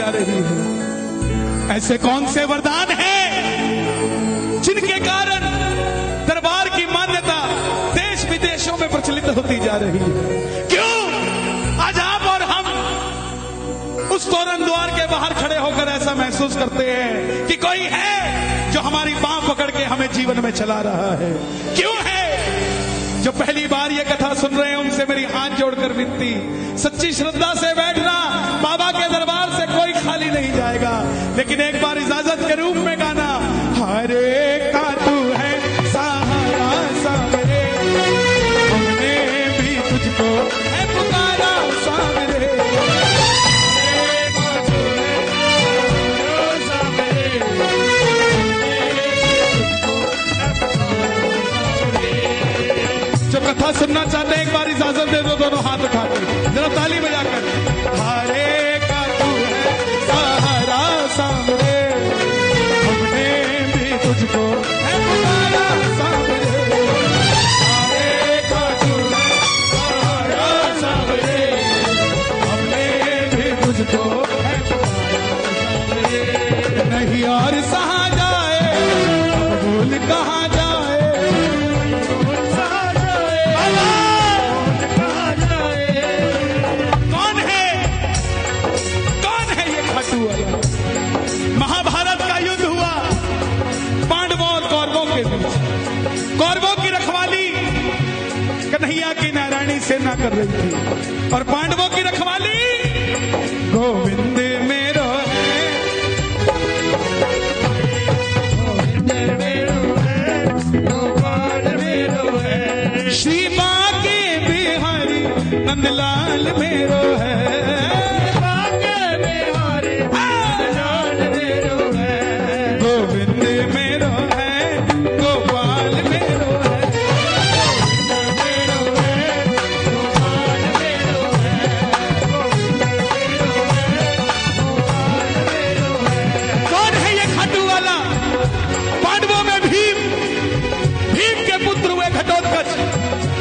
जा रही है। ऐसे कौन से वरदान हैं जिनके कारण दरबार की मान्यता देश विदेशों में प्रचलित होती जा रही है? क्यों आज आप और हम उस तोरण द्वार के बाहर खड़े होकर ऐसा महसूस करते हैं कि कोई है जो हमारी बांह पकड़ के हमें जीवन में चला रहा है? क्यों है? जो पहली बार ये कथा सुन रहे हैं उनसे मेरी हाथ जोड़कर विनती, सच्ची श्रद्धा से बैठना। बाबा के दरबार से कोई खाली नहीं जाएगा, लेकिन एक बार इजाजत के रूप में गाना, हरे का तू है सहारा सावरे, हमने भी तुझको है पुकारा सावरे, जो कथा सुनना चाहते हैं एक बार इजाजत दे दो, दोनों हाथ उठा के जरा ताली बजाकर, हरे का तू है सहारा सामने, हमने भी तुझको है पुकारा सामने, हरे का तू है सहारा सामने, हमने भी तुझको है पुकारा सामने। नहीं और सहा जाए अब भूल कहाँ जाए, महाभारत का युद्ध हुआ पांडवों और कौरवों के बीच। कौरवों की रखवाली कन्हैया की नारायणी सेना कर रही थी और पांडवों की रखवाली गोविंद मेरो है, गोविंद मेरो है, गोपाल मेरो है, श्री बांके बिहारी नंदलाल मेरो है,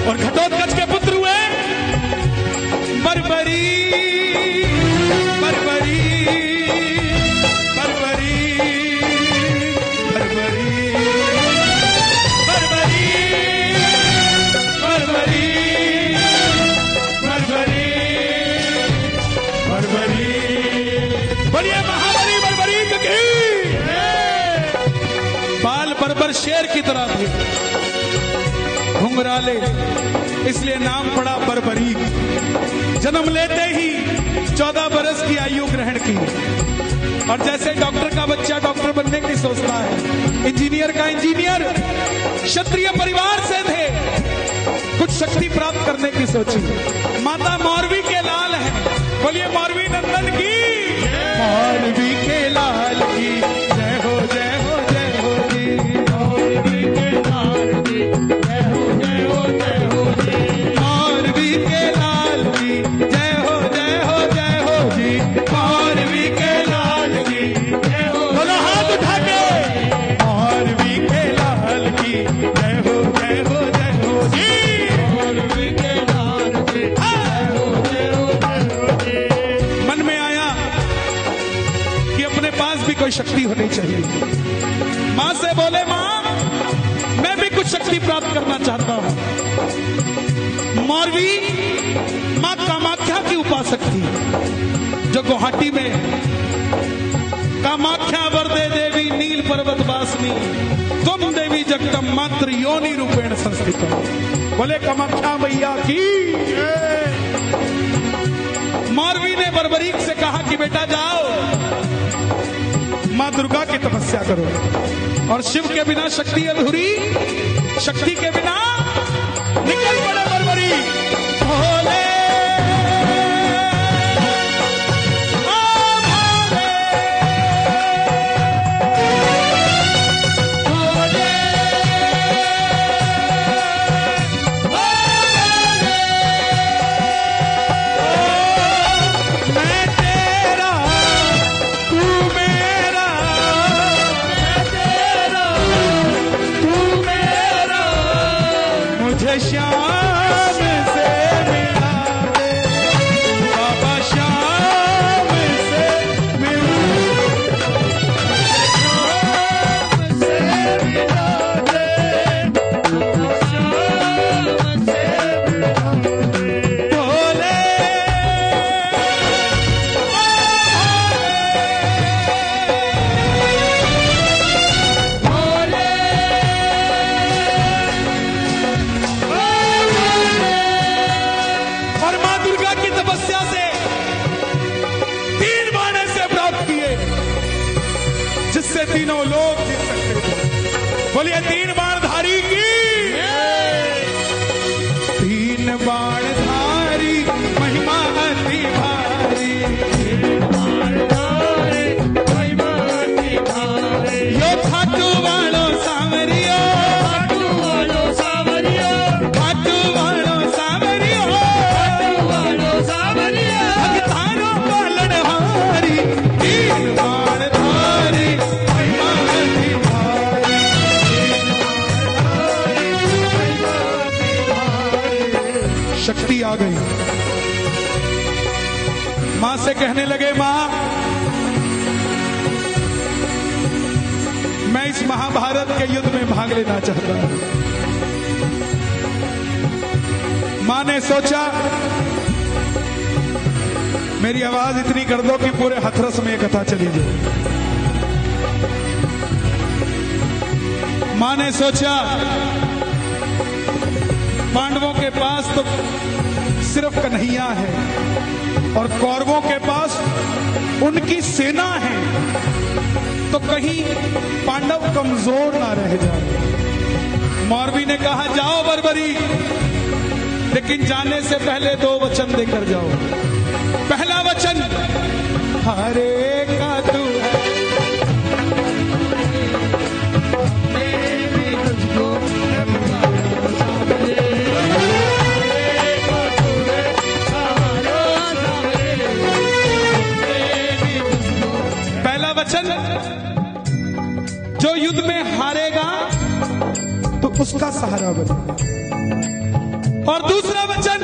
और घटोत्कच के पुत्र हुए बर्बरी, बर्बरी, बर्बरी, बर्बरी, बर्बरी, बर्बरी, बर्बरी, बर्बरी, बढ़िया महाबली बर्बरी की बाल बर्बर शेर की तरह थे, घुंघराले, इसलिए नाम पड़ा बर्बरीक। जन्म लेते ही 14 बरस की आयु ग्रहण की और जैसे डॉक्टर का बच्चा डॉक्टर बनने की सोचता है, इंजीनियर का इंजीनियर, क्षत्रिय परिवार से थे, कुछ शक्ति प्राप्त करने की सोची। माता मौरवी के लाल है, बोलिए मौरवी नंदन की, मौरवी के लाल की जय हो, जय हो, जय हो जी, मौरवी के लाल की जय हो, जय हो, जय हो जी, मौरवी के लाल की जय हो, जय हो, जय हो जी, मौरवी के लाल की जय हो, दोनों हाथ उठा के, मौरवी के लाल की जय हो, जय हो, जय हो जी, मौरवी के लाल की जय हो, जय हो, जय हो जी। मन में आया कि अपने पास भी कोई शक्ति होनी चाहिए। मां से बोले, मां मैं भी कुछ शक्ति प्राप्त करना चाहता हूं। मौरवी मां कामाख्या की उपासक थी, जो गुवाहाटी में कामाख्या वरदे देवी नील पर्वत वासिनी तुम देवी जगदम मात्र योनि रूपेण संस्थित हो। बोले कामाख्या मैया की। मौरवी ने बर्बरीक से कहा कि बेटा जाओ मां दुर्गा की तपस्या करो, और शिव के बिना शक्ति अधूरी, शक्ति के बिना निकल पड़े बर्बरीक। भोले श्याम से से तीनों लोग जीत सकते थे। बोलिए तीन बाणधारी की। तीन बाणधारी महिमा अति भारी, यो खाटू वालो सांवरियो, खाटू वालो सांवरियो, भगतारों का लड़हारी, तीन बाणधारी महिमा अति भारी। शक्ति आ गई। मां से कहने लगे, मां मैं इस महाभारत के युद्ध में भाग लेना चाहता हूं। मां ने सोचा मेरी आवाज इतनी कर दो कि पूरे हथरस में कथा चली जाए। मां ने सोचा पांडवों के पास तो सिर्फ कन्हैया है और कौरवों के पास उनकी सेना है, तो कहीं पांडव कमजोर ना रह जाए। मौरवी ने कहा जाओ बर्बरी, लेकिन जाने से पहले दो वचन देकर जाओ। पहला वचन हरे का तू जो युद्ध में हारेगा तो उसका सहारा बने। और दूसरा वचन,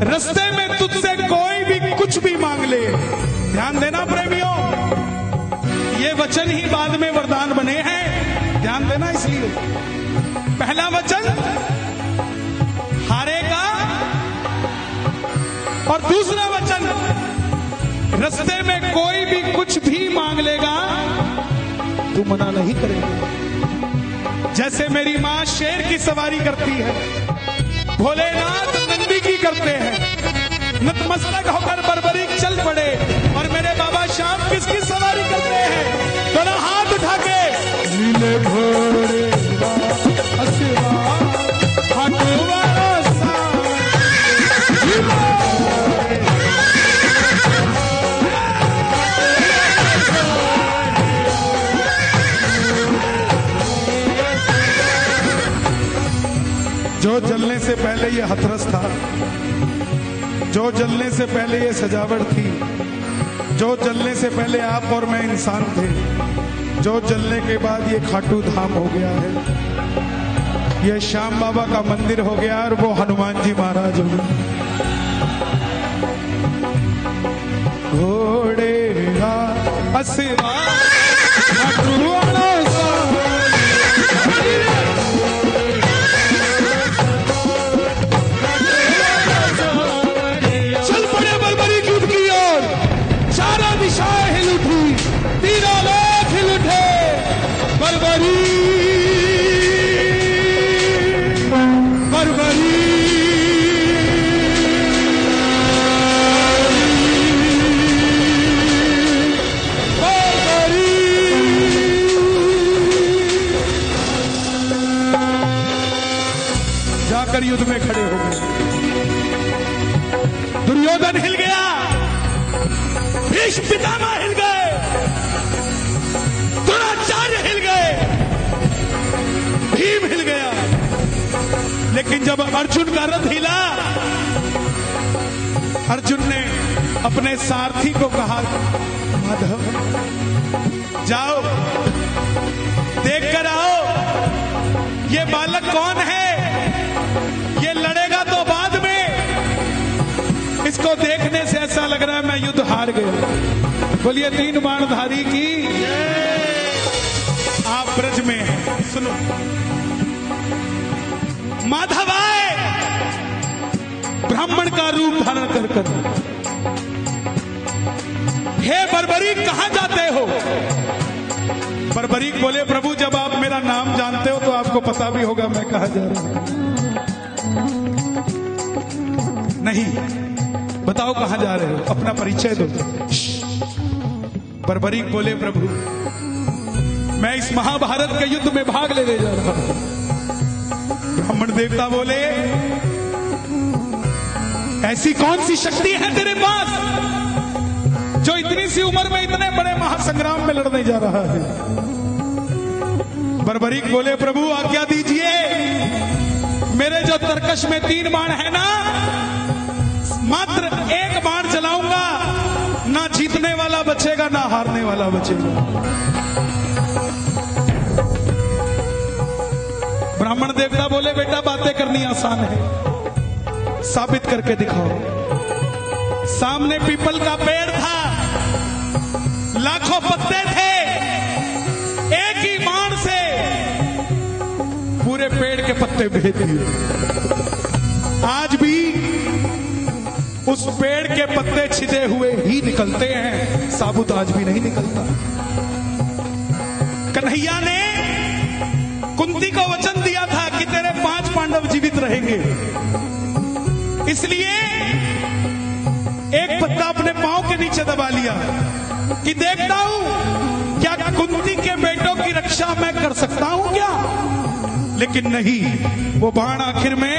रास्ते में तुझसे कोई भी कुछ भी मांग ले। ध्यान देना प्रेमियों, ये वचन ही बाद में वरदान बने हैं, ध्यान देना। इसलिए पहला वचन हारेगा और दूसरा वचन रास्ते में कोई भी कुछ भी मांग लेगा तू मना नहीं करेगा। जैसे मेरी मां शेर की सवारी करती है, भोलेनाथ नंदी की करते हैं, नतमस्तक होकर बर्बरीक चल पड़े। और मेरे बाबा श्याम किसकी सवारी करते हैं? दोनों हाथ उठा के नीले घोड़े जो जलने से पहले ये हथरस था, जो जलने से पहले ये सजावट थी, जो जलने से पहले आप और मैं इंसान थे, जो जलने के बाद ये खाटू धाम हो गया है, ये श्याम बाबा का मंदिर हो गया और वो हनुमान जी महाराज हो गए। घोड़े असवा युद्ध में खड़े हो गए। दुर्योधन हिल गया, भीष्म पितामह हिल गए, द्रोणाचार्य हिल गए, भीम हिल गया। लेकिन जब अर्जुन का रथ हिला, अर्जुन ने अपने सारथी को कहा, माधव जाओ देख कर आओ ये बालक कौन है, ये लड़ेगा तो बाद में, इसको देखने से ऐसा लग रहा है मैं युद्ध हार गया। बोलिए तीन बाणधारी की। आप ब्रज में हैं, सुनो। माधव आए ब्राह्मण का रूप धारण कर कर, हे बर्बरीक कहां जाते हो? बर्बरीक बोले, प्रभु जब आप मेरा नाम जानते हो तो आपको पता भी होगा मैं कहां जा रहा हूं। नहीं, बताओ कहां जा रहे हो, अपना परिचय दो। बर्बरीक बोले प्रभु मैं इस महाभारत के युद्ध में भाग लेने जा रहा हूं। ब्राह्मण देवता बोले ऐसी कौन सी शक्ति है तेरे पास जो इतनी सी उम्र में इतने बड़े महासंग्राम में लड़ने जा रहा है। बर्बरीक बोले प्रभु आज्ञा दीजिए, मेरे जो तरकश में 3 बाण है ना, मात्र 1 बाण चलाऊंगा, ना जीतने वाला बचेगा ना हारने वाला बचेगा। ब्राह्मण देवता बोले बेटा बातें करनी आसान है, साबित करके दिखाओ। सामने पीपल का पेड़ था, लाखों पत्ते थे, एक ही बाण से पूरे पेड़ के पत्ते भेज दिए। आज भी उस पेड़ के पत्ते छिदे हुए ही निकलते हैं, साबुत आज भी नहीं निकलता। कन्हैया ने कुंती को वचन दिया था कि तेरे 5 पांडव जीवित रहेंगे, इसलिए एक पत्ता अपने पांव के नीचे दबा लिया कि देखता हूं क्या कुंती के बेटों की रक्षा मैं कर सकता हूं क्या। लेकिन नहीं, वो बाण आखिर में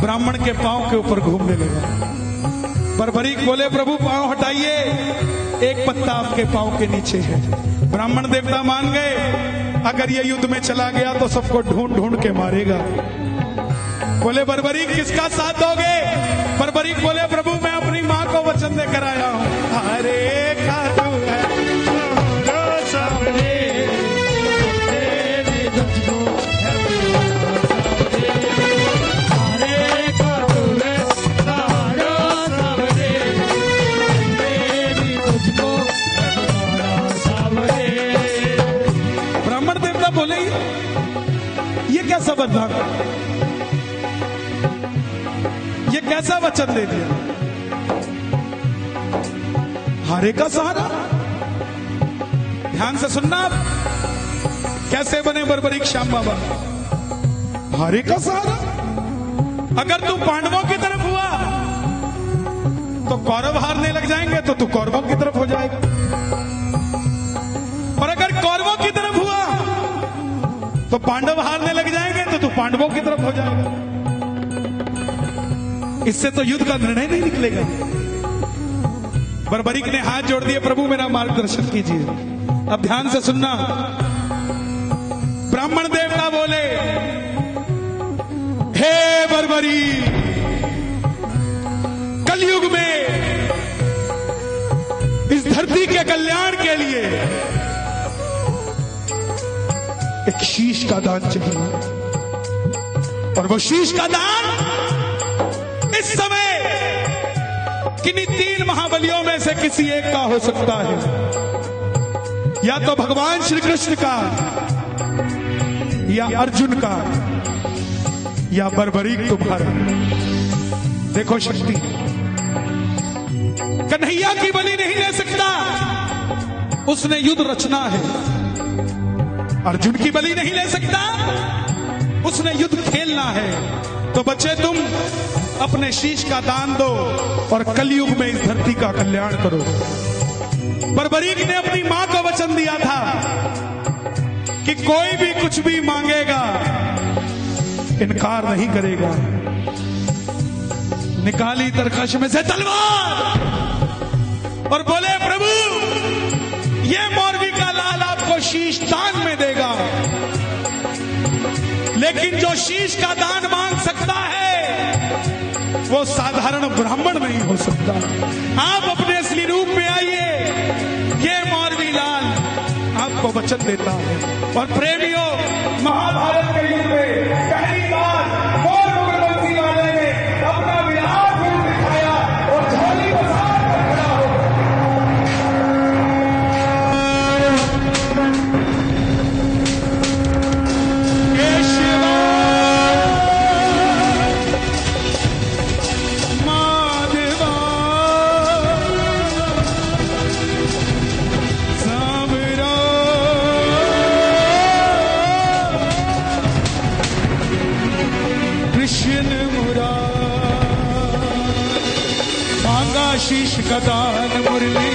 ब्राह्मण के पांव के ऊपर घूमने लगा। बर्बरीक बोले प्रभु पांव हटाइए, एक पत्ता आपके पांव के नीचे है। ब्राह्मण देवता मान गए, अगर ये युद्ध में चला गया तो सबको ढूंढ ढूंढ के मारेगा। बोले बर्बरीक किसका साथ दोगे? बर्बरीक बोले प्रभु मैं अपनी मां को वचन देकर आया हूं। अरे ब्राह्मण देवता बोले ये कैसा वरदान, ये कैसा वचन दे दिया? हारे का सहारा। ध्यान से सुनना आप, कैसे बने बर्बरीक श्याम बाबा। हारे का सहारा, अगर तू पांडवों की तरफ हुआ तो कौरव हारने लग जाएंगे तो तू कौरवों की तरफ हो जाएगा, और अगर कौरवों की तरफ हुआ तो पांडव हारने लग जाएंगे तो तू पांडवों की तरफ हो जाएगा। इससे तो युद्ध का निर्णय नहीं निकलेगा। बर्बरीक ने हाथ जोड़ दिए, प्रभु मेरा मार्गदर्शन कीजिए। अब ध्यान से सुनना, ब्राह्मण देवता बोले हे बर्बरीक, कलयुग में इस धरती के कल्याण के लिए एक शीश का दान चाहिए, और वो शीश का दान इस समय किन्हीं 3 महाबलियों में से किसी एक का हो सकता है, या तो भगवान श्री कृष्ण का, या अर्जुन का, या बर्बरीक तुम्हारा। देखो शक्ति, कन्हैया की बलि नहीं ले सकता, उसने युद्ध रचना है। अर्जुन की बलि नहीं ले सकता, उसने युद्ध खेलना है। तो बच्चे तुम अपने शीश का दान दो और कलयुग में इस धरती का कल्याण करो। बर्बरीक ने अपनी मां को वचन दिया था कि कोई भी कुछ भी मांगेगा इनकार नहीं करेगा। निकाली तरकश में से तलवार और बोले प्रभु ये मौरवी का लाल आपको शीश दान में देगा, लेकिन जो शीश का दान मांग सकता है वो साधारण ब्राह्मण नहीं हो सकता। आप अपने असली रूप में आइए, ये मौरवी लाल आपको वचन देता है। और प्रेमियों, महाभारत के युद्ध में पहली बार मौर्य उग्रवंशी वाले ने अपना विराट रूप दिखाया और झोली बसार कर खड़ा हो। शीश का दान मुरली